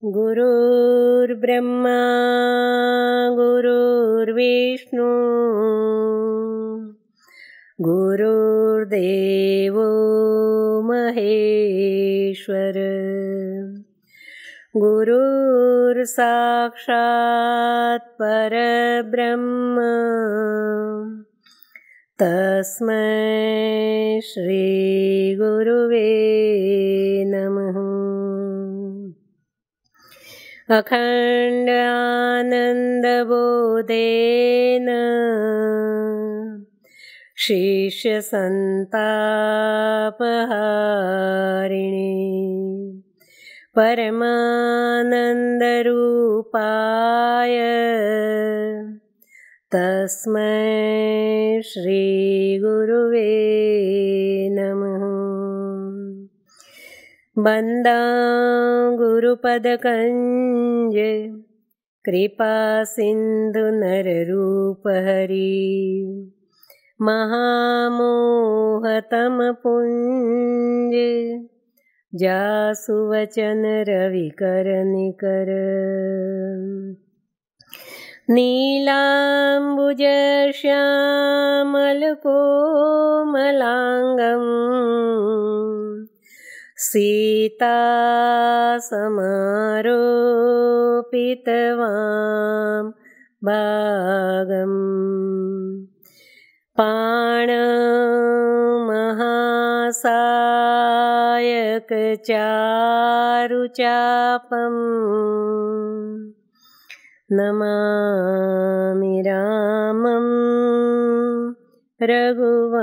गुरुर्ब्रह्मा गुरुर्विष्णु गुरुर्देवो महेश्वर गुरुर्साक्षात् परब्रह्म तस्मै श्री गुरुवे नमः। अखंड आनंदबोधेन शिष्यसंतापहारिणे परमानंदरूपाय तस्मै श्री गुरुवे नमः। वंदा गुरुपदकंज कृपा सिंधु नररूपहरि महामोहतम पुंज जासु वचन रविकर निकर नीलांबुज श्यामल कोमलांगम सीता समारोपितवां भागम् पाणमहासायक चारुचापम् नमामि रामं रघुवंशनाथम्।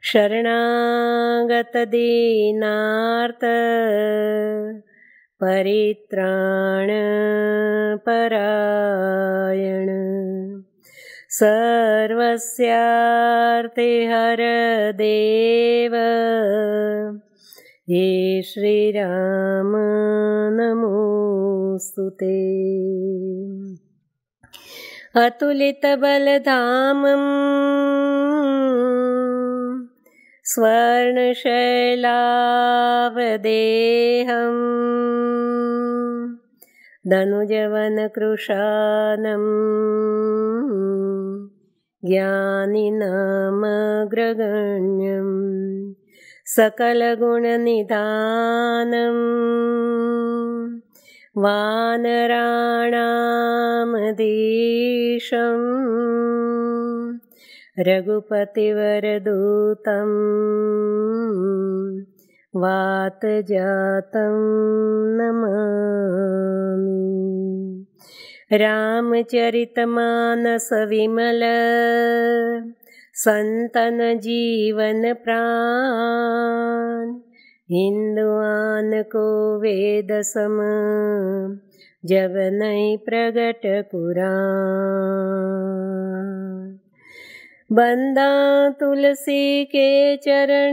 शरणागत दीनार्थ परित्राण परायण सर्वस्यार्थे हर देव हे श्री राम नमोस्तुते। अतुलित बलधामं स्वर्णशैलावदेहम् धनुजवनकृशानं ज्ञानिनामग्रगण्यम् सकलगुणनिधानं वानराणामधीशम् रघुपतिवरदूतं वातजातं नमामि। रामचरितमानस विमल संतन जीवन प्राण हिंदुआन को वेद सम जब नहीं प्रगट पुराण। बंदा तुलसी के चरण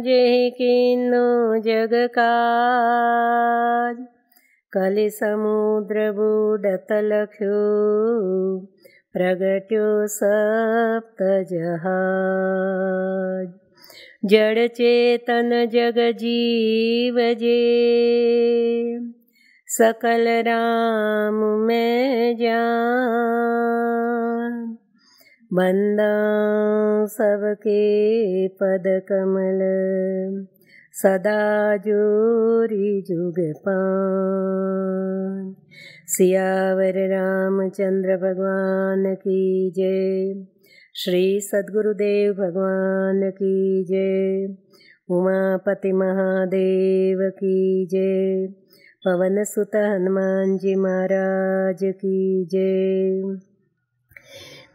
जेहि कीन्नो जग काज कलि समुद्र बूढ़त लख्यो प्रगट्यो सप्त जहाज। जड़ चेतन जग जीव जे सकल राम में जान। बंदा सबके पद कमल सदा जोरी जुग पान। सियावर रामचंद्र भगवान की जय। श्री सद्गुरुदेव भगवान की जय। उमापति महादेव की जय। पवन सुत हनुमान जी महाराज की जय।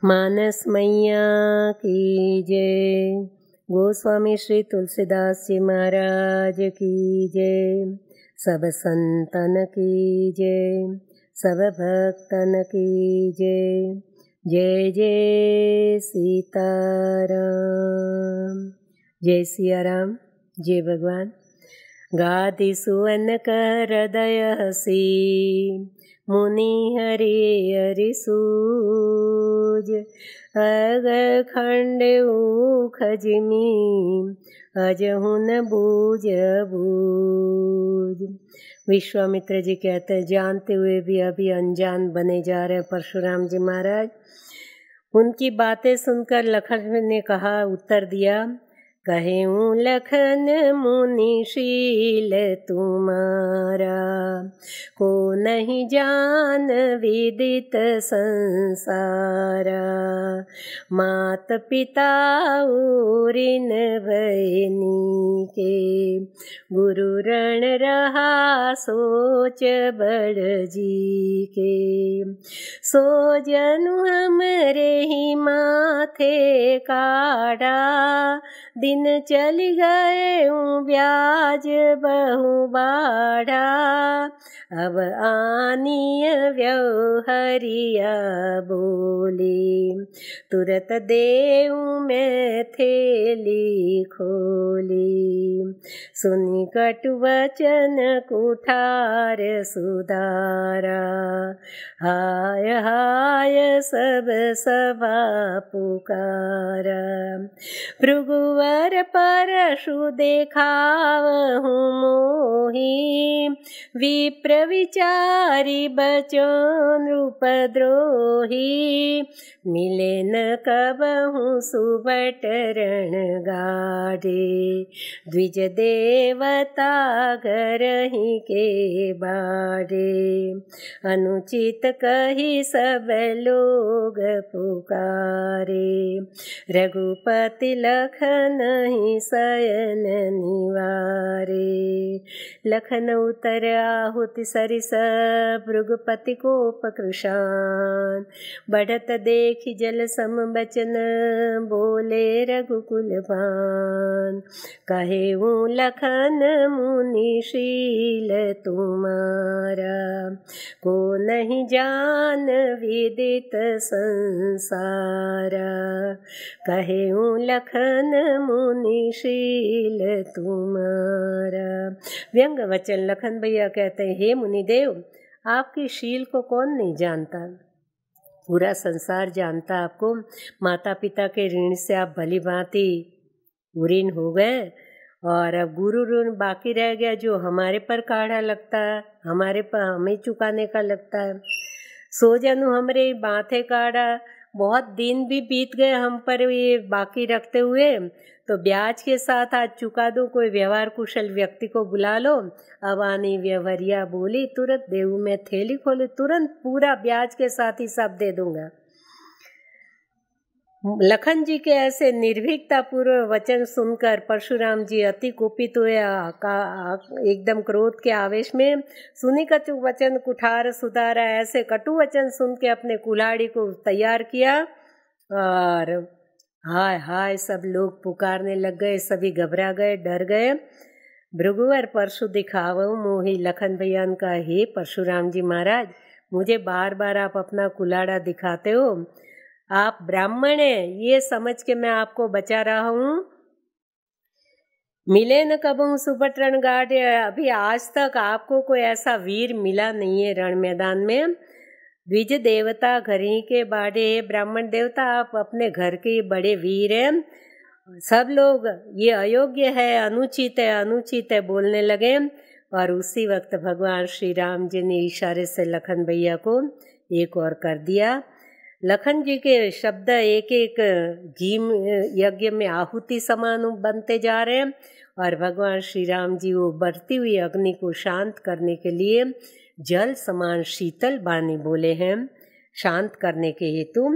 मानस मैया की जय। गोस्वामी श्री तुलसीदास जी महाराज की जय। सब संतन की जय। सब भक्तन की जय। जय जय सीताराम। जय सिया राम। जय भगवान। गादि सुवन कर हृदय हसी मुनि हरि हरि सूज। अग खंड खजमी अजहु न बूझ बूझ। विश्वामित्र जी कहते हैं, जानते हुए भी अभी अनजान बने जा रहे परशुराम जी महाराज। उनकी बातें सुनकर लखन ने कहा, उत्तर दिया, कहूँ लखन मुनिशील तुम्हारा, को नहीं जान विदित संसारा। मात पिता उरिन भयनी के, गुरु रण रहा सोच बड़ जी के। सो जनु हमरे ही माथे काढ़ा, दिन चल गए ब्याज बहु बाढ़ा। अब आनीय व्यवहरिया बोली, तुरत देऊँ मैं थेली खोली। सुनी कटु वचन कुठार सुधारा, हाय हाय सब सभा पुकारा। भृगुवर परशु देखावहु मोही, विप्र विचारी बचन नृपद्रोही। मिले न कबहु सुबट रण गाढ़े, द्विज देवता घरहि के बाढ़े। अनुचित कही सब लोग पुकारे, रघुपति लखन ही शयन निवारे। लखन उतर आहुति सरिस, भृगुपति कोप कृशान। बढ़त देखि जल सम बचन, बोले रघुकुल पान। कहेऊँ लखन मुनिशील तुम्हारा, को नहीं जान विदित संसारा। कहेऊँ लखन मुनिशील तुम्हारा। व्यंग वचन लखन भैया कहते हैं, हे मुनिदेव, आपकी शील को कौन नहीं जानता, पूरा संसार जानता आपको। माता पिता के ऋण से आप भली भांति उरीन हो गए, और अब गुरु ऋण बाकी रह गया, जो हमारे पर काढ़ा लगता है, हमारे पर हमें चुकाने का लगता है। सो जनु हमरे माथे काढ़ा, बहुत दिन भी बीत गए हम पर ये बाकी रखते हुए, तो ब्याज के साथ आज चुका दो। कोई व्यवहार कुशल व्यक्ति को बुला लो। अब आनी व्यवहारिया बोली, तुरंत देऊ मैं थैली खोले, तुरंत पूरा ब्याज के साथ ही सब दे दूंगा। लखन जी के ऐसे निर्भीकता पूर्व वचन सुनकर परशुराम जी अति कुपित हुए, एकदम क्रोध के आवेश में। सुनी कटु वचन कुठार सुधारा, ऐसे कटु वचन सुन के अपने कुल्हाड़ी को तैयार किया, और हाय हाय सब लोग पुकारने लग गए, सभी घबरा गए, डर गए। भृगुवर परशु दिखावो मोही। लखन भैया का, हे परशुराम जी महाराज, मुझे बार बार आप अपना कुल्हाड़ा दिखाते हो, आप ब्राह्मण हैं, ये समझ के मैं आपको बचा रहा हूँ। मिले न कबहु सुबट रण गाढ़े, अभी आज तक आपको कोई ऐसा वीर मिला नहीं है रण मैदान में। द्विज देवता घर ही के बाढ़े, ब्राह्मण देवता आप अपने घर के बड़े वीर हैं। सब लोग ये अयोग्य है, अनुचित है, अनुचित है बोलने लगे। और उसी वक्त भगवान श्री राम जी ने इशारे से लखन भैया को एक और कर दिया। लखन जी के शब्द एक एक घी यज्ञ में आहुति समान बनते जा रहे हैं, और भगवान श्री राम जी वो बढ़ती हुई अग्नि को शांत करने के लिए जल समान शीतल बानी बोले हैं, शांत करने के हेतु।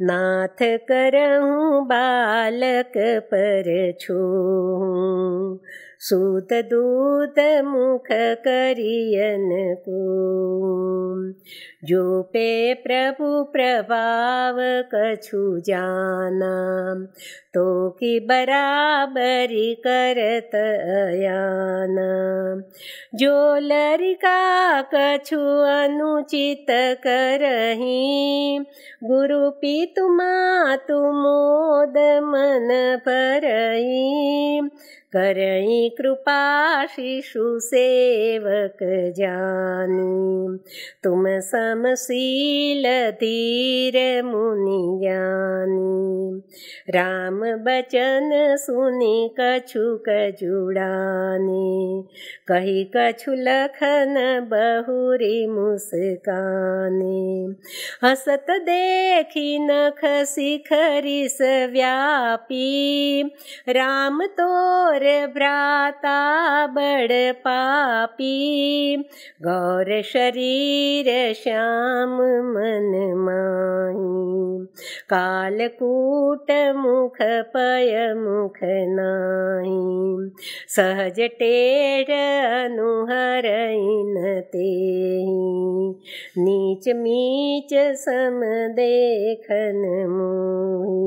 नाथ करहूँ बालक पर छूँ, सूत दूत मुख करियन को। जो पे प्रभु प्रभाव कछु जाना, तो की बराबरी करत अयाना। जो लरिका कछु अनुचित करही, गुरु पितु मातु मोद मन परही। करई कृपा शिशु सेवक जानी। तुम समशील धीर मुनि ज्ञानी, राम बचन सुनि कछुक जुड़ानी। कही कछु लखन बहुरी मुस्कानी, हसत देखी नख शिखरिस व्यापी। राम तोर भ्राता बड़ पापी, गौर शरीर श्याम मन माही। कालकूट मुख पय मुख नाही, सहज टेढ़ अनुहरइन तेहि। नीच मीच सम देखन मोहि,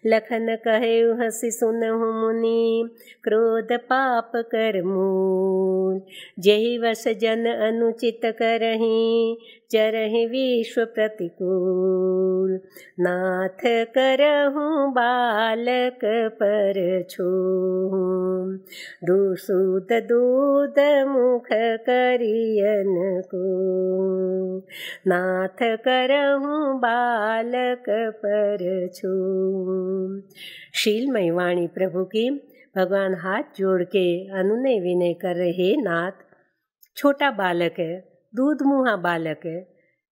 लखन कहेउ हंसि सुनहु मुनि। क्रोध पाप कर मूल, जेहि वश जन अनुचित करहि। चरहि विश्व प्रतिकूल, नाथ करहु बालक पर छोहु। दूध दूध मुख करियन को, नाथ करहु बालक पर छोहु। शीलमयी वाणी प्रभु की। भगवान हाथ जोड़ के अनुनय विनय कर रहे, नाथ छोटा बालक है, दूध मुहा बालक है,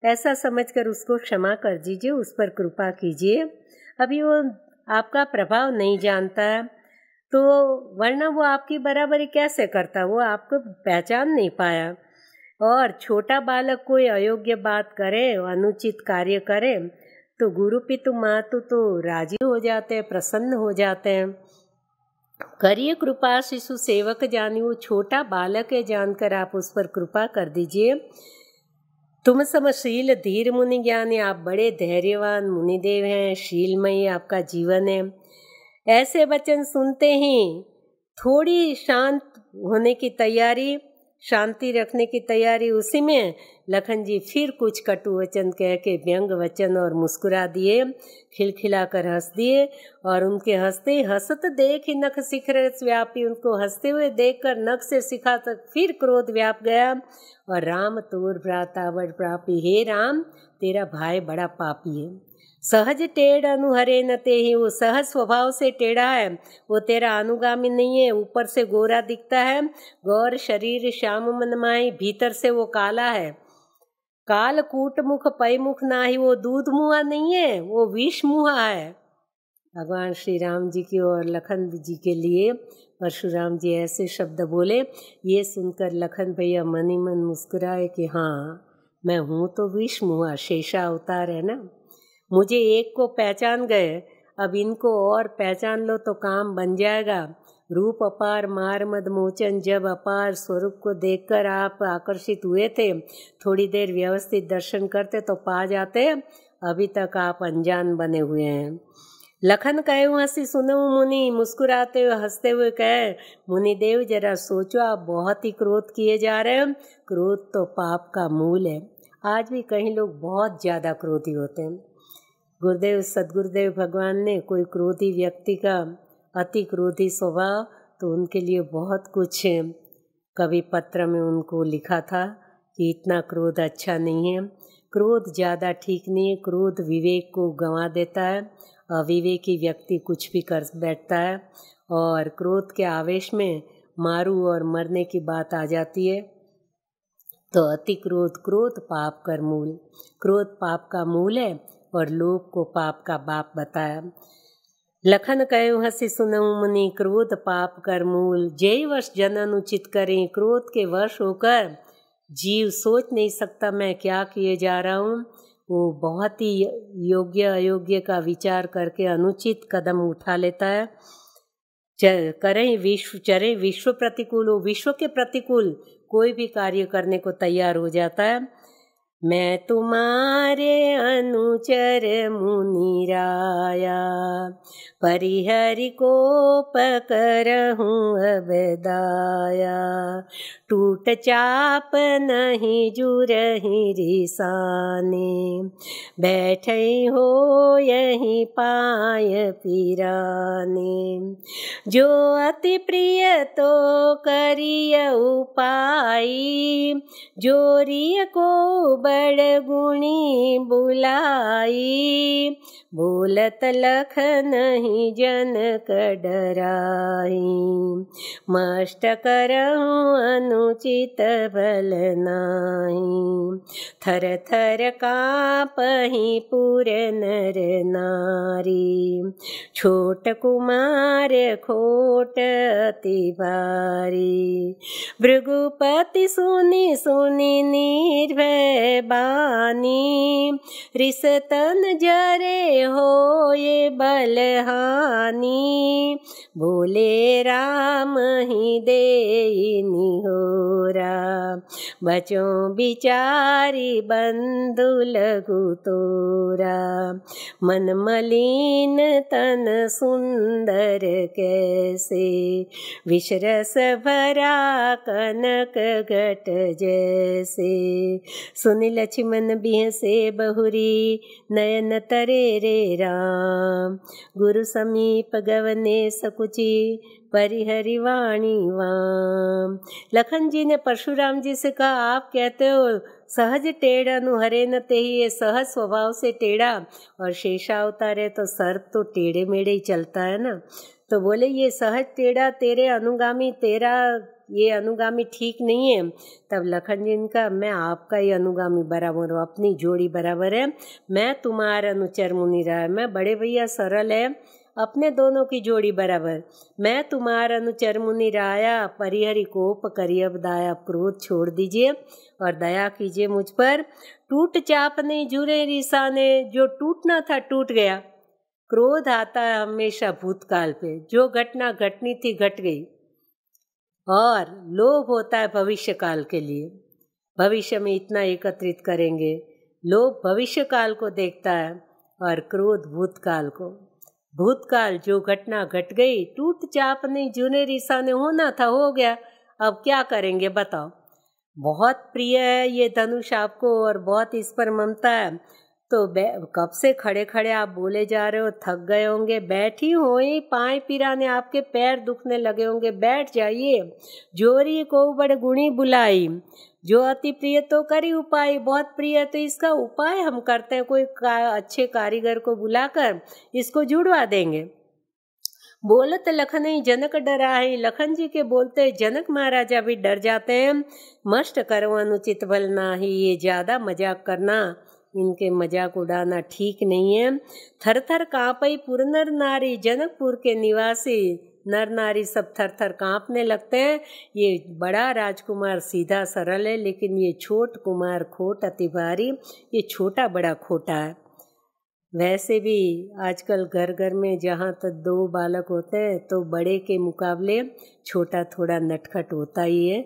ऐसा समझकर उसको क्षमा कर दीजिए, उस पर कृपा कीजिए। अभी वो आपका प्रभाव नहीं जानता है, तो वरना वो आपकी बराबरी कैसे करता, वो आपको पहचान नहीं पाया। और छोटा बालक कोई अयोग्य बात करे, अनुचित कार्य करे, तो गुरु पितु मातु तो राजी हो जाते हैं, प्रसन्न हो जाते हैं। करिए कृपा शिशु सेवक जानी, वो छोटा बालक है जानकर आप उस पर कृपा कर दीजिए। तुम समशील धीर मुनि ज्ञानी, आप बड़े धैर्यवान मुनिदेव हैं, शीलमयी आपका जीवन है। ऐसे वचन सुनते ही थोड़ी शांत होने की तैयारी, शांति रखने की तैयारी, उसी में लखन जी फिर कुछ कटु वचन कह के व्यंग वचन और मुस्कुरा दिए, खिलखिलाकर हंस दिए। और उनके हंसते हंसत देख नख शिखर व्यापी, उनको हंसते हुए देखकर नख से शिखा तक फिर क्रोध व्याप गया। और राम तोर भ्राता बड़ पापी, हे राम तेरा भाई बड़ा पापी है। सहज टेढ़ अनुहरे न तेहि, वो सहज स्वभाव से टेढ़ा है, वो तेरा अनुगामी नहीं है। ऊपर से गोरा दिखता है, गौर शरीर श्याम मन माही, भीतर से वो काला है। काल कूट मुख पय मुख नाही, वो दूध मुहा नहीं है, वो विष मुहा है। भगवान श्री राम जी की और लखन जी के लिए परशुराम जी ऐसे शब्द बोले। ये सुनकर लखन भैया मन ही मन मुस्कुराए कि हाँ, मैं हूँ तो विष मुहा, शेषा अवतार है ना। मुझे एक को पहचान गए, अब इनको और पहचान लो तो काम बन जाएगा। रूप अपार मार मद मोचन, जब अपार स्वरूप को देखकर आप आकर्षित हुए थे, थोड़ी देर व्यवस्थित दर्शन करते तो पा जाते, अभी तक आप अनजान बने हुए हैं। लखन कहे हंसी सुनो मुनि, मुस्कुराते हुए हंसते हुए कहे, मुनि देव जरा सोचो, आप बहुत ही क्रोध किए जा रहे हैं। क्रोध तो पाप का मूल है। आज भी कई लोग बहुत ज़्यादा क्रोधी होते हैं। गुरुदेव सदगुरुदेव भगवान ने कोई क्रोधी व्यक्ति का अति क्रोधी स्वभाव, तो उनके लिए बहुत कुछ कवि पत्र में उनको लिखा था कि इतना क्रोध अच्छा नहीं है, क्रोध ज़्यादा ठीक नहीं है, क्रोध विवेक को गंवा देता है, अविवेकी व्यक्ति कुछ भी कर बैठता है, और क्रोध के आवेश में मारू और मरने की बात आ जाती है। तो अति क्रोध, क्रोध पाप कर मूल, क्रोध पाप का मूल है और लोभ को पाप का बाप बताया। लखन कहे हंसी सुनहु मुनि, क्रोध पाप कर मूल, जय वश जन अनुचित करें। क्रोध के वश होकर जीव सोच नहीं सकता मैं क्या किए जा रहा हूँ, वो बहुत ही योग्य अयोग्य का विचार करके अनुचित कदम उठा लेता है। करें विश्व चरे विश्व प्रतिकूल, वो विश्व के प्रतिकूल कोई भी कार्य करने को तैयार हो जाता है। मैं तुम्हारे अनुचर मुनि राया, परिहरि कोप करहूँ अब दाया, टूट चाप नहीं जुरहि रिसाने, बैठई हो यही पाय पिराने। जो अति प्रिय तो करिय उपाय, जोरिय को बड़ गुणी बुलाई, बोलत लख नहीं जनक डराई, मष्ट करहूँ अनुचित बल नाही, थर थर काँपहि पुर नर नारी, छोट कुमार खोट अति भारी, भृगुपति सुनि सुनि निर्भय बानी, रिसतन जरे हो ये बलहानी, बोले राम ही देई निहोरा, बचों बिचारी बंधु लघु तोरा, मन मलिन तन सुंदर कैसे, विषरस भरा कनक घट जैसे, सुनि लक्ष्मण बिहसे बहुरी, नयन तरे रे राम, गुरु समीप गवने सकुची, परिहरि वाणी वाम। लखन जी ने परशुराम जी से कहा, आप कहते हो सहज टेढ़ा नु हरे न तेहि, ये सहज स्वभाव से टेढ़ा, और शेषावतार है तो सर्प तो टेढ़े मेढ़े ही चलता है ना। तो बोले ये सहज टेढ़ा तेरे अनुगामी, तेरा ये अनुगामी ठीक नहीं है। तब लखन जी ने कहा, मैं आपका ही अनुगामी बराबर हूँ, अपनी जोड़ी बराबर है, मैं तुम्हारा अनुचर मुनि रहा, मैं बड़े भैया सरल है, अपने दोनों की जोड़ी बराबर, मैं तुम्हारा अनुचर मुनि राया, परिहरि कोप करिय अब दाया, क्रोध छोड़ दीजिए और दया कीजिए मुझ पर, टूट चाप नहीं जुरे रिसाने, जो टूटना था टूट गया। क्रोध आता है हमेशा भूतकाल पे, जो घटना घटनी थी घट गई, और लोभ होता है भविष्य काल के लिए, भविष्य में इतना एकत्रित करेंगे। लोभ भविष्य काल को देखता है और क्रोध भूतकाल को। भूतकाल जो घटना घट गई, टूट चाप नहीं जुने रिसाने, होना था हो गया, अब क्या करेंगे बताओ। बहुत प्रिय है ये धनुष आपको और बहुत इस पर ममता है, तो कब से खड़े खड़े आप बोले जा रहे हो, थक गए होंगे, बैठी हो ही पाँव पिराने, आपके पैर दुखने लगे होंगे, बैठ जाइए। जोरी को बड़ गुणी बुलाई, जो अति प्रिय तो करी उपाय, बहुत प्रिय है तो इसका उपाय हम करते हैं, कोई अच्छे कारीगर को बुलाकर इसको जुड़वा देंगे। बोलत लखन ही जनक डरा है, लखन जी के बोलते जनक महाराजा भी डर जाते हैं। मष्ट करो अनुचित बल नाही, ये ज़्यादा मजाक करना, इनके मजाक उड़ाना ठीक नहीं है। थर थर काँपई पुर नर नारी, जनकपुर के निवासी नर नारी सब थर थर काँपने लगते हैं। ये बड़ा राजकुमार सीधा सरल है, लेकिन ये छोट कुमार खोट अति भारी, ये छोटा बड़ा खोटा है। वैसे भी आजकल घर घर में जहाँ तक 2 बालक होते हैं तो बड़े के मुकाबले छोटा थोड़ा नटखट होता ही है।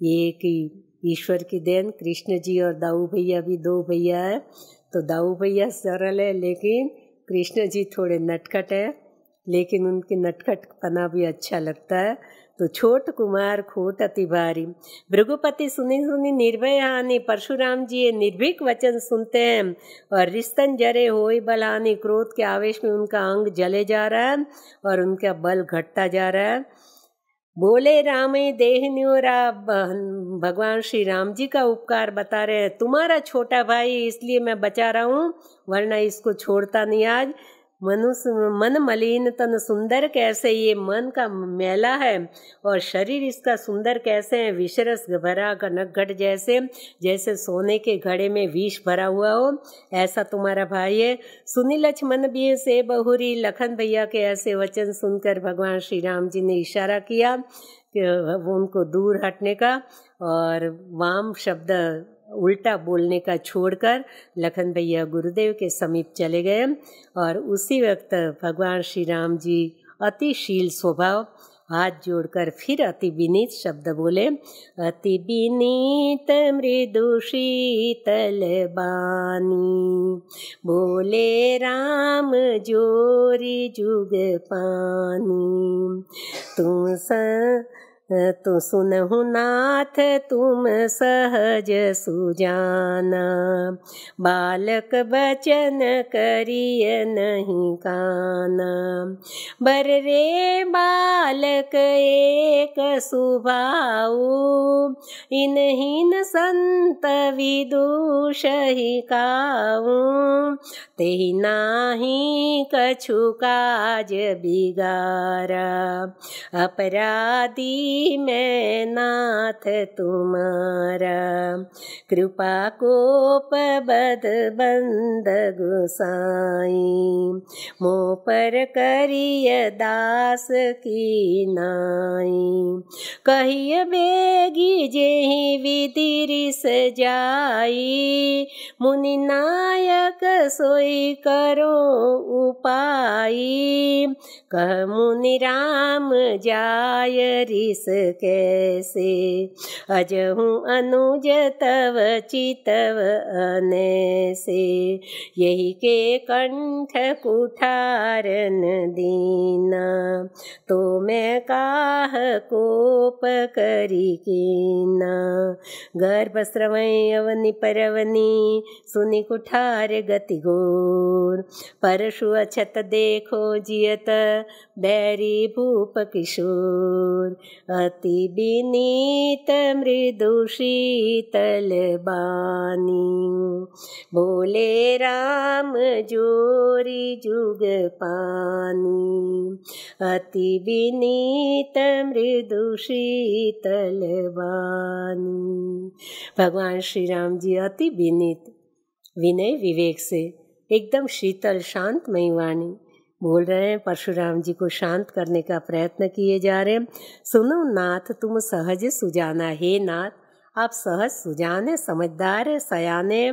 ये कि ईश्वर की देन, कृष्ण जी और दाऊ भैया भी 2 भैया है, तो दाऊ भैया सरल है लेकिन कृष्ण जी थोड़े नटखट है, लेकिन उनकी नटखटपना भी अच्छा लगता है। तो छोट कुमार खोट अति भारी, भृगुपति सुनी सुनी निर्भय हानि, परशुराम जी ये निर्भीक वचन सुनते हैं और रिस्तन जरे होई बलहानि, क्रोध के आवेश में उनका अंग जले जा रहा है और उनका बल घटता जा रहा है। बोले राम देह न्योरा, भगवान श्री राम जी का उपकार बता रहे हैं, तुम्हारा छोटा भाई इसलिए मैं बचा रहा हूँ, वरना इसको छोड़ता नहीं आज। मनुष्य मन मलिन तन सुंदर कैसे, ये मन का मैला है और शरीर इसका सुंदर कैसे है, विषरस भरा कनक घट जैसे, जैसे सोने के घड़े में विष भरा हुआ हो, ऐसा तुम्हारा भाई है। सुनी लक्ष्मण भी से बहुरी, लखन भैया के ऐसे वचन सुनकर भगवान श्री राम जी ने इशारा किया कि उनको दूर हटने का और वाम शब्द उल्टा बोलने का छोड़कर लखन भैया गुरुदेव के समीप चले गए। और उसी वक्त भगवान श्री राम जी अतिशील स्वभाव, हाथ जोड़कर फिर अति विनीत शब्द बोले, अति विनीत मृदु शीतल बानी, बोले राम जोरी जुग पानी। तू सुनहु नाथ तुम सहज सुजाना, बालक बचन करिय नहीं काना। बर रे बालक एक सुभाऊ, इनहीन संत विदुषहि काऊ। तेहि नाही कछु काज बिगारा, अपराधी मैं नाथ तुम्हारा। कृपा कोप बद बंद गुसाई, मोह पर करिय दास की नाई। कहिय बेगी जेहि विधि रिस जाई, मुनि नायक सोई करो उपाई। कह मुनि राम जाय रिस कैसे, अजहु अनुज तव चितव अनैसे। यही के कंठ कुठारन दीना, तो मैं काह कोप करी कीना। गर्भ स्रवै अवनि परवनी, सुनि कुठार गति घोर। परशु अछत देखो जियत, बैरी भूप किशोर। अति विनीत मृदु शीतल बानी, बोले राम जोरी जुग पानी। अति विनीत मृदु शीतल बानी। भगवान श्री राम जी अति विनीत, विनय विवेक से एकदम शीतल शांतमयी वाणी बोल रहे हैं। परशुराम जी को शांत करने का प्रयत्न किए जा रहे हैं। सुनो नाथ तुम सहज सुजाना, हे नाथ आप सहज सुजाने, समझदार है, सयाने।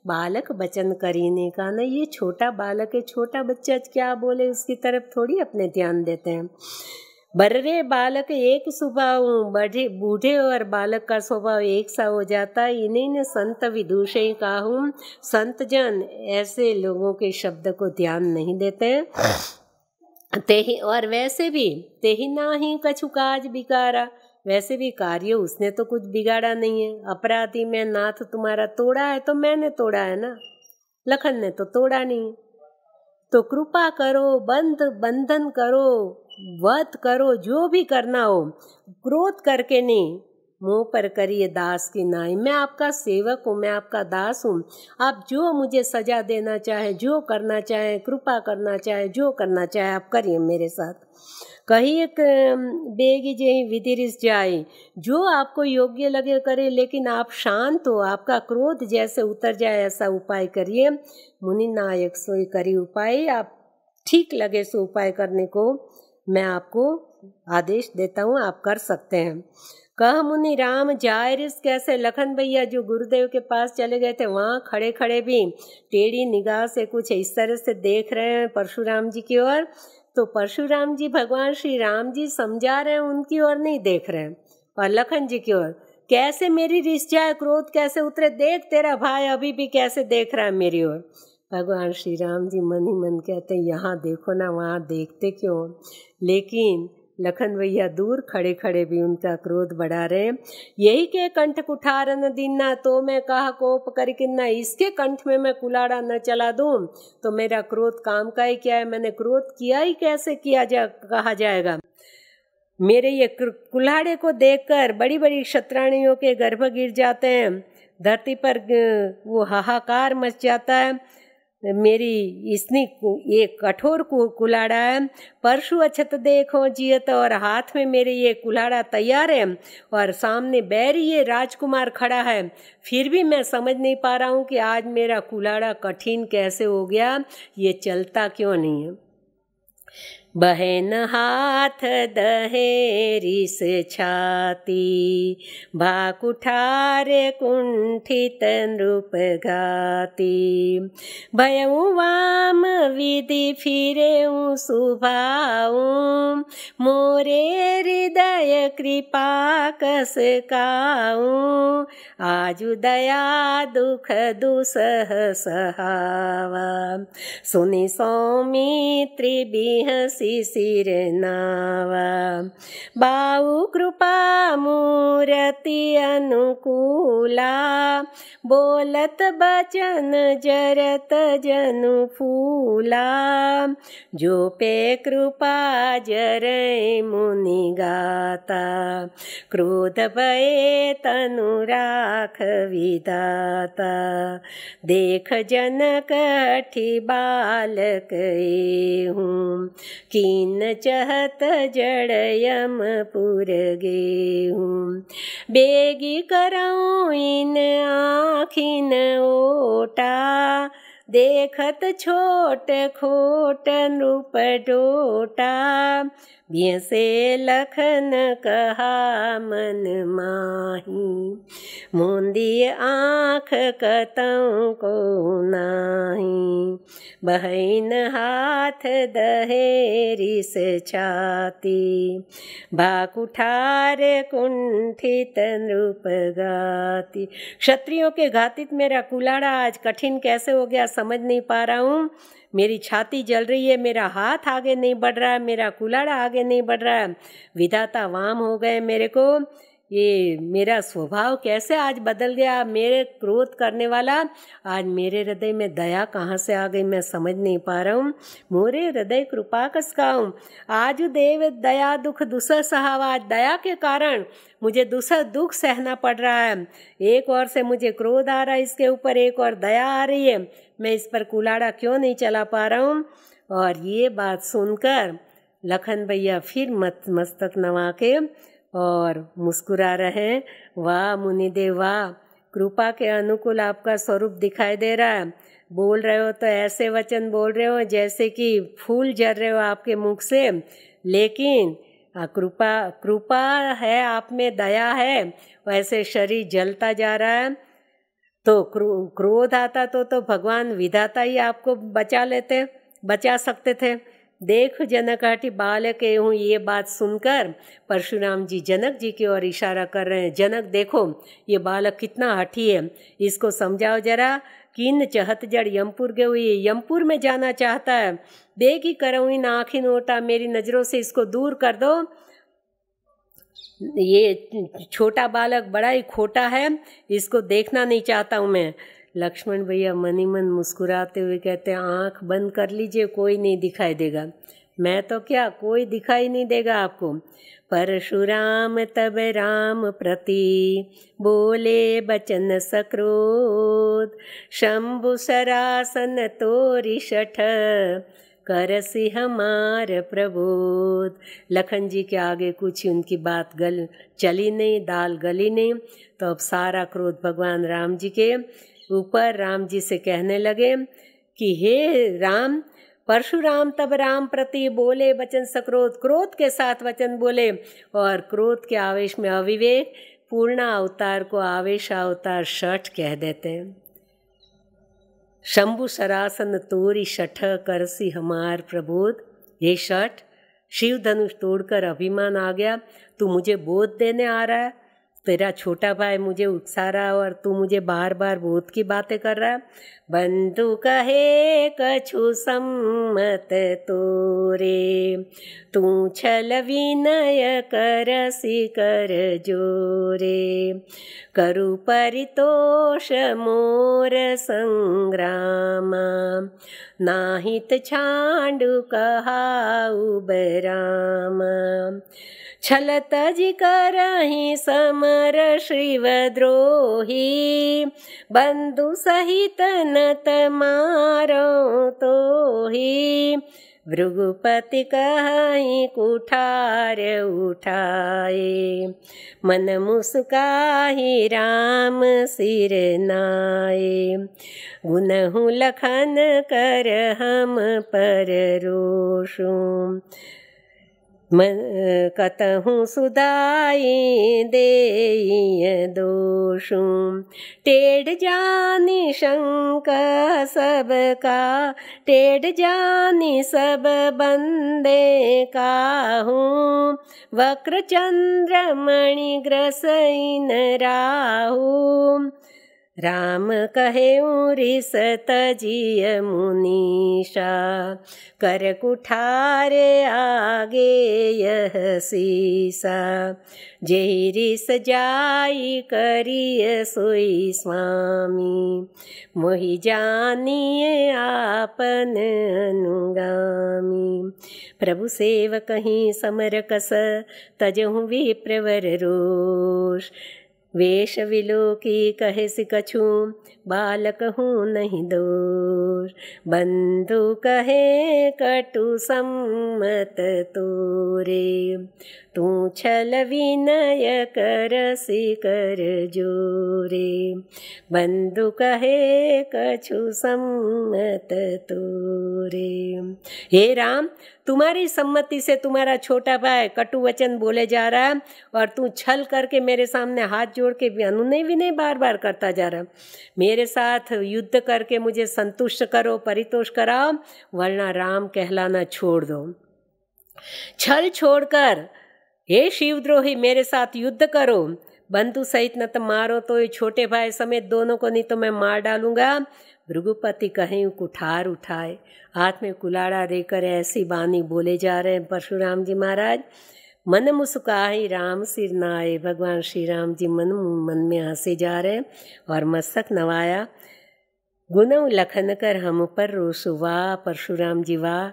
बालक बचन करीने का न, ये छोटा बालक है, छोटा बच्चा क्या बोले उसकी तरफ थोड़ी अपने ध्यान देते हैं। बर्रे बालक एक स्वभाव, बूढ़े और बालक का स्वभाव एक सा हो जाता है। इन्हीं ने संत विदुषी कहा हूँ। संत जन ऐसे लोगों के शब्द को ध्यान नहीं देते हैं। तेहि और वैसे भी तेहि नाही कछु काज बिगाड़ा, वैसे भी कार्य उसने तो कुछ बिगाड़ा नहीं है। अपराधी मैं नाथ तुम्हारा, तोड़ा है तो मैंने तोड़ा है ना, लखन ने तो तोड़ा नहीं। तो कृपा करो, बंधन करो, वध करो, जो भी करना हो, क्रोध करके नहीं, मुंह पर करिए दास की नाई। मैं आपका सेवक हूँ, मैं आपका दास हूँ। आप जो मुझे सजा देना चाहे, जो करना चाहे, कृपा करना चाहे, जो करना चाहे आप करिए मेरे साथ। कहिए बेगी जेहि विधि रिस जाए, जो आपको योग्य लगे करे, लेकिन आप शांत हो, आपका क्रोध जैसे उतर जाए ऐसा उपाय करिए। मुनि नायक सोई करी उपाय, आप ठीक लगे सो उपाय करने को मैं आपको आदेश देता हूँ, आप कर सकते हैं। कह मुनि राम जाय रिस कैसे। लखन भैया जो गुरुदेव के पास चले गए थे, वहाँ खड़े खड़े भी टेढ़ी निगाह से कुछ इस तरह से देख रहे हैं परशुराम जी की ओर। तो परशुराम जी भगवान श्री राम जी समझा रहे हैं, उनकी ओर नहीं देख रहे हैं, और लखन जी की ओर। कैसे मेरी रिस जाए, क्रोध कैसे उतरे, देख तेरा भाई अभी भी कैसे देख रहा है मेरी ओर। भगवान श्री राम जी मन ही मन कहते हैं, यहाँ देखो ना, वहाँ देखते क्यों। लेकिन लखन भैया दूर खड़े खड़े भी उनका क्रोध बढ़ा रहे हैं। यही के कंठ कुठार न दीना, तो मैं कहा कोप कर किन्ना। इसके कंठ में मैं कुलाड़ा न चला दूं तो मेरा क्रोध काम का ही क्या है। मैंने क्रोध किया ही कैसे कहा जाएगा। मेरे ये कुल्हाड़े को देखकर बड़ी बड़ी क्षत्राणियों के गर्भ गिर जाते हैं, धरती पर वो हाहाकार मच जाता है। मेरी इसनी ये कठोर कुल्हाड़ा है। परशु अछत देखो जियत, और हाथ में मेरे ये कुल्हाड़ा तैयार है और सामने बैरी ये राजकुमार खड़ा है। फिर भी मैं समझ नहीं पा रहा हूँ कि आज मेरा कुल्हाड़ा कठिन कैसे हो गया, ये चलता क्यों नहीं है। बहन हाथ दहेरिस छाती, भाकुठार कुंठित नृप घाती। भयऊ वाम विधि फिरेऊ सुभाऊं, मोरे हृदय कृपा कस काऊं। आजु दया दुख दुसह सहावा, सुनि सौमित्री बिहसी सिर नावा। बाऊ कृपा मूर्ति अनुकूला, बोलत बचन जरत जनु फूला। जो पे कृपा जरै मुनि गाता, क्रोध भये तनु राख विधाता। देख जनक हठि बालक एहूँ, कीन चहत जड़ यमपुर गेहूँ। बेगी करऊँ इन आँखिन ओटा, देखत छोट खोट नृप डोटा। बियसे लखन कहा मन माही, मुंदी आँख कतऊ को नाही। बहन हाथ दहेरिस छाती, भाकुठार कुंठित नृप गाती। क्षत्रियों के घातित मेरा कुलाड़ा आज कठिन कैसे हो गया समझ नहीं पा रहा हूँ। मेरी छाती जल रही है, मेरा हाथ आगे नहीं बढ़ रहा है, मेरा कुलाड़ा आगे नहीं बढ़ रहा है। विधाता वाम हो गए मेरे को। ये मेरा स्वभाव कैसे आज बदल गया। मेरे क्रोध करने वाला आज मेरे हृदय में दया कहाँ से आ गई मैं समझ नहीं पा रहा हूँ। मोरे हृदय कृपा कस काऊं, आज देव दया दुख दुसह सहावा। दया के कारण मुझे दूसरा दुख सहना पड़ रहा है। एक ओर से मुझे क्रोध आ रहा है इसके ऊपर, एक और दया आ रही है। मैं इस पर कुलाड़ा क्यों नहीं चला पा रहा हूँ। और ये बात सुनकर लखन भैया फिर मस्तक नवा के और मुस्कुरा रहे। वाह मुनिदेव वाह, कृपा के अनुकूल आपका स्वरूप दिखाई दे रहा है। बोल रहे हो तो ऐसे वचन बोल रहे हो जैसे कि फूल झर रहे हो आपके मुख से, लेकिन कृपा है आप में, दया है, वैसे शरीर जलता जा रहा है। तो क्रोध आता तो भगवान विधाता ही आपको बचा सकते थे। देख जनक हठि बालक एहूँ। ये बात सुनकर परशुराम जी जनक जी की ओर इशारा कर रहे हैं। जनक देखो ये बालक कितना हठी है, इसको समझाओ जरा। किन चहत जड़ यमपुर गए हुई, यमपुर में जाना चाहता है। बेगी करऊँ इन आँखिन ओटा, मेरी नज़रों से इसको दूर कर दो। ये छोटा बालक बड़ा ही खोटा है, इसको देखना नहीं चाहता हूँ मैं। लक्ष्मण भैया मनी मन मुस्कुराते हुए कहते हैं आँख बंद कर लीजिए, कोई नहीं दिखाई देगा। मैं तो क्या, कोई दिखाई नहीं देगा आपको। परशुराम तब राम प्रति बोले बचन सक्रोध, शंभु सरासन तोरि शठ करसी हमार प्रबोध। लखन जी के आगे कुछ उनकी बात चली नहीं, दाल गली नहीं। तो अब सारा क्रोध भगवान राम जी के ऊपर। राम जी से कहने लगे कि हे राम, परशुराम तब राम प्रति बोले वचन सक्रोध, क्रोध के साथ वचन बोले और क्रोध के आवेश में अविवेक। पूर्ण अवतार को आवेश अवतार शठ कह देते हैं। शंभु सरासन तोरी शठ करसी हमार प्रबोध। ये शठ, शिव धनुष तोड़कर अभिमान आ गया, तू मुझे बोध देने आ रहा है। तेरा छोटा भाई मुझे उकसा रहा है और तू मुझे बार बार बोध की बातें कर रहा है। बंधु कहे कछु सम्मत तोरे, तू छल विनय करसी कर जोरे। करु परितोष मोर संग्रामा, नाहित छांडु कहाउ बरामा। छल तज करहि समर श्रीवद्रोही, बंधु सहित नत मारो तोही। भृगुपति कहीं कुठार उठाए, मन मुस्काहि राम सिर नाए। गुनहु लखन कर हम पर रोषुं, कतहु सुधाई देय दोषुं। टेढ़ जानी शंका सबका, टेढ़ जानी सब बंदे काहूँ। वक्र चंद्र मणि ग्रसइन राहु, राम कहे रिस तजिय मुनीषा। कर कुठारे आगे यह सीसा, जेहि रिस जाई करिय सोई स्वामी। मोहि जानिए आपन अनुगामी, प्रभु सेवक कहीं समर कस, तजहु विप्रवर रोष। वेश विलोकी कहे सि कछु, बालक हूँ नहीं दोष। बंधु कहे कटु सम्मत तोरे, तू छल विनय कर सिकर जोरे। बंधु कहे कछु सम्मत तोरे। हे राम, तुम्हारी सम्मति से तुम्हारा छोटा भाई कटु वचन बोले जा रहा है और तू छल करके मेरे सामने हाथ जोड़ के अनुनय विनय बार बार करता जा रहा। मेरे साथ युद्ध करके मुझे संतुष्ट करो, परितोष कराओ, वरना राम कहलाना छोड़ दो। छल छोड़कर हे शिवद्रोही मेरे साथ युद्ध करो, बंधु सहित न तो मारो तो ये छोटे भाई समेत दोनों को, नहीं तो मैं मार डालूंगा। भृगुपति कहीं कुठार उठाए, हाथ में कुलाड़ा देकर ऐसी बानी बोले जा रहे हैं परशुराम जी महाराज। मन मुस्काई राम सिर नाए, भगवान श्री राम जी मन में हंसे जा रहे हैं और मस्तक नवाया। गुनऊ लखन कर हम पर रोसु, वाह परशुराम जी वाह।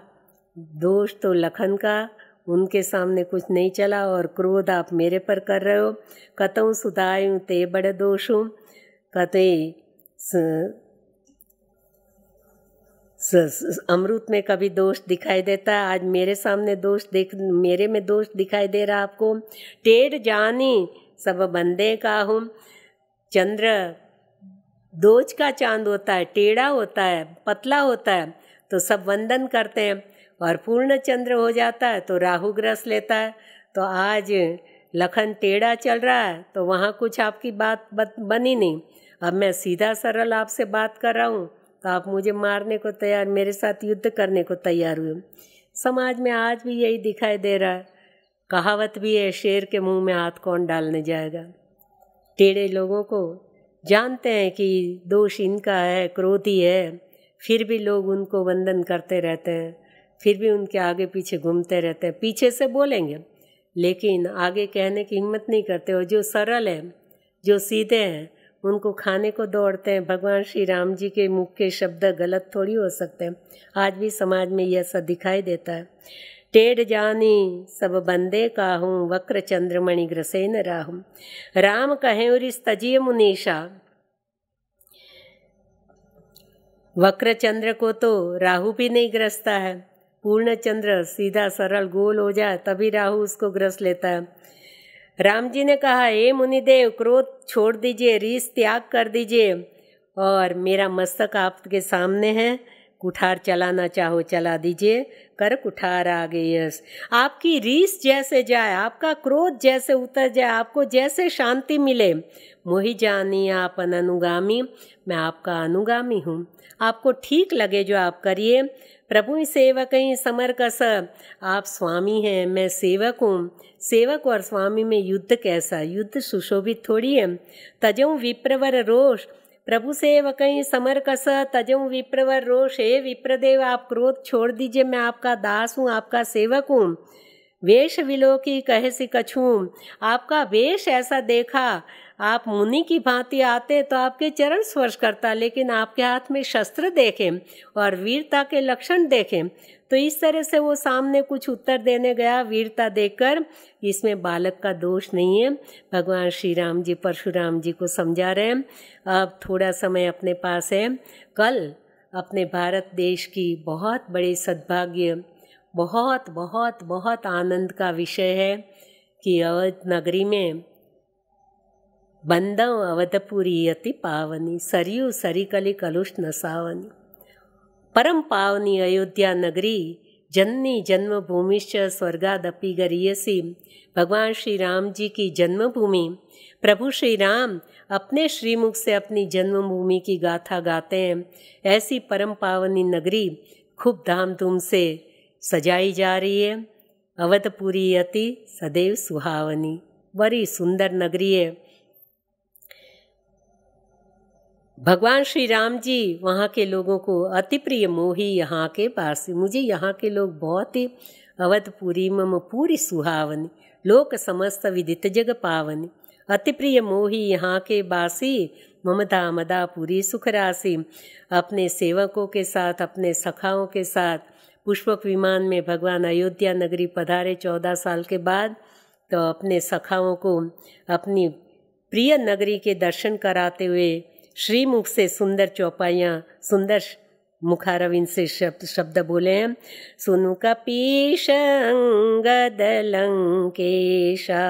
दोष तो लखन का, उनके सामने कुछ नहीं चला और क्रोध आप मेरे पर कर रहे हो। कतऊ सुधायूं ते बड़ दोषूं, कते अमृत में कभी दोष दिखाई देता है, आज मेरे सामने मेरे में दोष दिखाई दे रहा आपको। टेढ़ जानी सब बंदे का हूँ। चंद्र दोज का चांद होता है, टेढ़ा होता है, पतला होता है तो सब वंदन करते हैं, और पूर्ण चंद्र हो जाता है तो राहु ग्रस लेता है। तो आज लखन टेढ़ा चल रहा है तो वहाँ कुछ आपकी बात बनी नहीं। अब मैं सीधा सरल आपसे बात कर रहा हूँ तो आप मुझे मारने को तैयार, मेरे साथ युद्ध करने को तैयार हुए। समाज में आज भी यही दिखाई दे रहा है। कहावत भी है, शेर के मुंह में हाथ कौन डालने जाएगा। टेढ़े लोगों को जानते हैं कि दोष इनका है, क्रोधी है, फिर भी लोग उनको वंदन करते रहते हैं, फिर भी उनके आगे पीछे घूमते रहते हैं। पीछे से बोलेंगे लेकिन आगे कहने की हिम्मत नहीं करते। और जो सरल है, जो सीधे हैं, उनको खाने को दौड़ते हैं। भगवान श्री राम जी के मुख के शब्द गलत थोड़ी हो सकते हैं। आज भी समाज में यह ऐसा दिखाई देता है। टेढ़ जानी सब बंदे काहूँ, वक्र चंद्रमणि ग्रसेन राहूँ। राम कहें और तजिय मुनीषा। वक्र चंद्र को तो राहु भी नहीं ग्रसता है। पूर्ण चंद्र सीधा सरल गोल हो जाए तभी राहु उसको ग्रस लेता है। राम जी ने कहा, हे मुनिदेव, क्रोध छोड़ दीजिए, रीस त्याग कर दीजिए, और मेरा मस्तक आपके सामने है। कुठार चलाना चाहो चला दीजिए, कर कुठार आगे यस। आपकी रीस जैसे जाए, आपका क्रोध जैसे उतर जाए, आपको जैसे शांति मिले। मोहि जानी आपन अनुगामी, मैं आपका अनुगामी हूँ। आपको ठीक लगे जो आप करिए। प्रभु ही सेवक ही समर कस, आप स्वामी हैं, मैं सेवक हूँ। सेवक और स्वामी में युद्ध कैसा? युद्ध सुशोभित थोड़ी है। तजऊ विप्रवर रोष, प्रभु सेवक ही समर कस, तजऊ विप्रवर रोष। हे विप्रदेव, आप क्रोध छोड़ दीजिए, मैं आपका दास हूँ, आपका सेवक हूँ। वेश विलोकी कहे सि कछू, आपका वेश ऐसा देखा, आप मुनि की भांति आते तो आपके चरण स्पर्श करता, लेकिन आपके हाथ में शस्त्र देखे और वीरता के लक्षण देखे तो इस तरह से वो सामने कुछ उत्तर देने गया वीरता देकर। इसमें बालक का दोष नहीं है। भगवान श्री राम जी परशुराम जी को समझा रहे हैं। अब थोड़ा समय अपने पास है। कल अपने भारत देश की बहुत बड़ी सद्भाग्य बहुत बहुत बहुत आनंद का विषय है कि अवध नगरी में बंदव अवधपुरी अति पावनी, सरयू सरिकली कलुष न सावनी। परम पावनी अयोध्या नगरी जननी जन्मभूमिश्च स्वर्गादपि गरीयसी। भगवान श्री राम जी की जन्मभूमि। प्रभु श्री राम अपने श्रीमुख से अपनी जन्मभूमि की गाथा गाते हैं। ऐसी परम पावनी नगरी खूब धामधूम से सजाई जा रही है। अवधपुरी अति सदैव सुहावनी, बड़ी सुंदर नगरी है। भगवान श्री राम जी वहाँ के लोगों को अति प्रिय मोही यहाँ के पासी। मुझे यहाँ के लोग बहुत ही अवधपुरी मम पूरी सुहावनी, लोक समस्त विदित जग पावनी। अति प्रिय मोही यहाँ के बासी, ममता मदा पूरी सुख राशि। अपने सेवकों के साथ, अपने सखाओं के साथ पुष्पक विमान में भगवान अयोध्या नगरी पधारे 14 साल के बाद। तो अपने सखाओं को अपनी प्रिय नगरी के दर्शन कराते हुए श्रीमुख से सुंदर चौपाइयाँ, सुंदर मुखारविंद से शब्द बोले हैं। सुनु कपीश अंगद लंकेशा,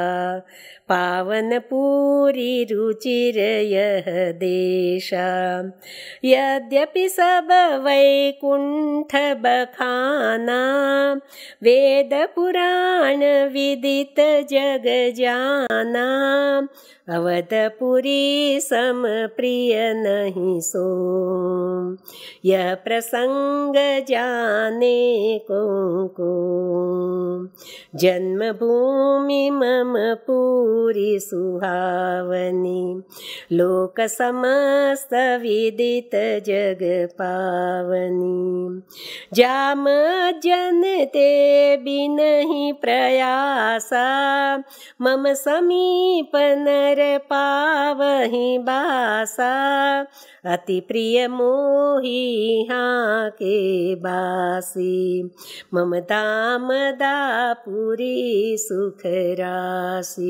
पावन पूरी रुचिर यह देशा। यद्यपि सब वैकुंठ बखाना, वेद पुराण विदित जग जाना। अवधपुरी सम प्रिय नहीं सो, यह प्रसंग जाने को। जन्मभूमि मम पूरी सुहावनी, लोक समस्त विदित जग पावनी। जाम जनते बिनहि प्रयासा, मम समीप नर पावहि बासा। अति प्रिय मोही हाँ के बासी, मम दाम दापुरी सुख राशि।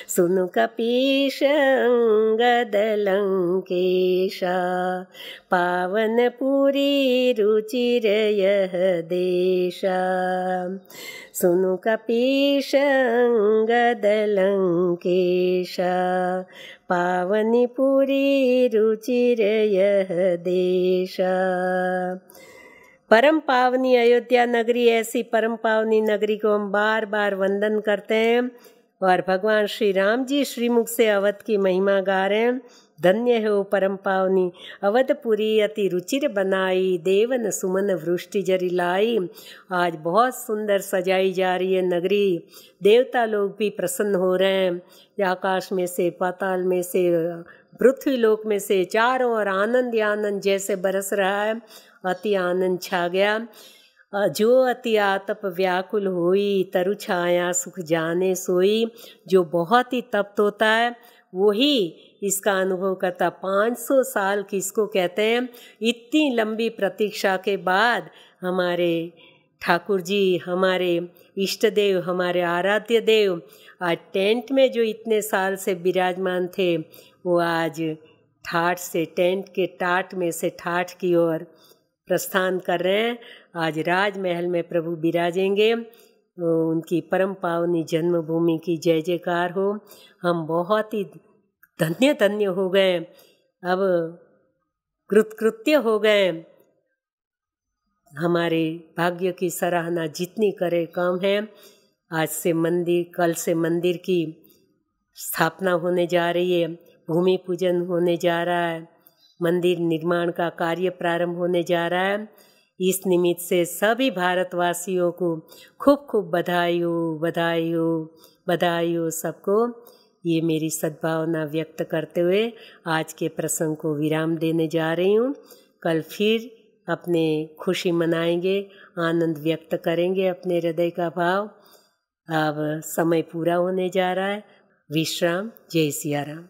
सुनु कपीश अंगद लंकेशा, पावन पूरी रुचिर यह देशा। सुनु कपीश अंगद लंकेशा, पावनी पूरी रुचिर यह देशा। परम पावनी अयोध्या नगरी, ऐसी परम पावनी नगरी को हम बार बार वंदन करते हैं। और भगवान श्री राम जी श्रीमुख से अवध की महिमा गा रहे हैं। धन्य हो परम पावनी अवधपुरी, अति रुचिर बनाई, देवन सुमन वृष्टि जरी लाई। आज बहुत सुंदर सजाई जा रही है नगरी। देवता लोग भी प्रसन्न हो रहे हैं। आकाश में से, पाताल में से, पृथ्वी लोक में से चारों ओर आनंद ही आनंद जैसे बरस रहा है। अति आनंद छा गया। जो अति आतप व्याकुल होई, तरु छाया सुख जाने सोई। जो बहुत ही तप्त होता है वही इसका अनुभव करता। 500 साल किसको कहते हैं? इतनी लंबी प्रतीक्षा के बाद हमारे ठाकुर जी, हमारे इष्ट देव, हमारे आराध्य देव आज टेंट में जो इतने साल से विराजमान थे, वो आज ठाठ से, टेंट के टाट में से ठाठ की ओर प्रस्थान कर रहे हैं। आज राजमहल में प्रभु विराजेंगे। उनकी परम पावनी जन्मभूमि की जय जयकार हो। हम बहुत ही धन्य धन्य हो गए, अब कृतकृत्य हो गए। हमारे भाग्य की सराहना जितनी करे कम है। आज से मंदिर, कल से मंदिर की स्थापना होने जा रही है, भूमि पूजन होने जा रहा है, मंदिर निर्माण का कार्य प्रारंभ होने जा रहा है। इस निमित्त से सभी भारतवासियों को खूब खूब बधाई हो, बधाई हो, बधाई हो सबको। ये मेरी सद्भावना व्यक्त करते हुए आज के प्रसंग को विराम देने जा रही हूँ। कल फिर अपने खुशी मनाएंगे, आनंद व्यक्त करेंगे, अपने हृदय का भाव। अब समय पूरा होने जा रहा है। विश्राम। जय सिया राम।